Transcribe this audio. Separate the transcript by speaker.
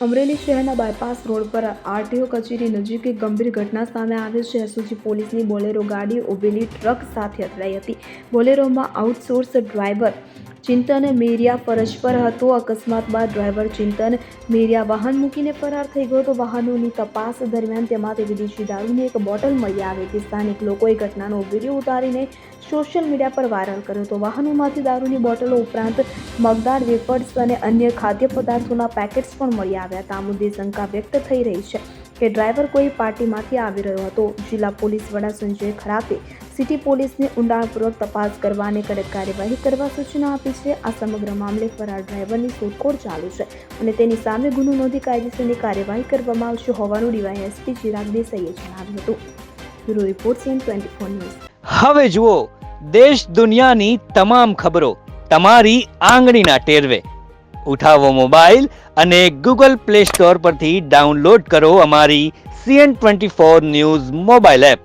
Speaker 1: અમરેલી શહેરના bypass road પર RTO કચેરી નજીક એક ગંભીર ઘટના સામે આવી છે. એસઓજી પોલીસની બોલેરો ગાડી ઉભેલી ટ્રક સાથે અથડાઈ હતી. બોલેરોમાં આઉટસોર્સ ડ્રાઈવર ચિંતન મેરિયા ફરજ પર હતો. અકસ્માત બાદ ડ્રાઈવર ચિંતન મેરિયા વાહન મૂકીને ફરાર થઈ ગયો હતો. વાહનોની તપાસ દરમિયાન તેમાંથી વિદેશી દારૂની એક બોટલ મળી આવી હતી. સ્થાનિક લોકોએ ઘટનાનો વિડીયો ઉતારીને સોશિયલ મીડિયા પર વાયરલ કર્યો હતો. વાહનોમાંથી દારૂની બોટલો ઉપરાંત મગદાળ વેફર્સ અને અન્ય ખાદ્ય પદાર્થોના પેકેટ્સ પણ મળી આવ્યા હતા. આ મુદ્દે શંકા વ્યક્ત થઈ રહી છે કે ડ્રાઈવર કોઈ પાર્ટીમાંથી આવી રહ્યો હતો. જિલ્લા પોલીસ વડા સંજય ખરાતે સિટી પોલીસને ઊંડાણપૂર્વક તપાસ કરવા અને કડક કાર્યવાહી કરવા સૂચના આપી છે. આ સમગ્ર મામલે ફરાર ડ્રાઈવરની શોધખોળ ચાલુ છે અને તેની સામે ગુનો નોંધી કાયદેસરની કાર્યવાહી કરવામાં આવશે હોવાનું ડીવાયએસપી ચિરાગ દેસાઈએ જણાવ્યું હતું. Bureau report CN24 news.
Speaker 2: હવે જુઓ દેશ દુનિયાની તમામ ખબરો તમારી આંગળીના ટેરવે. ઉઠાવો મોબાઈલ અને ગૂગલ પ્લે સ્ટોર પરથી ડાઉનલોડ કરો અમારી CN24 ન્યૂઝ મોબાઈલ એપ.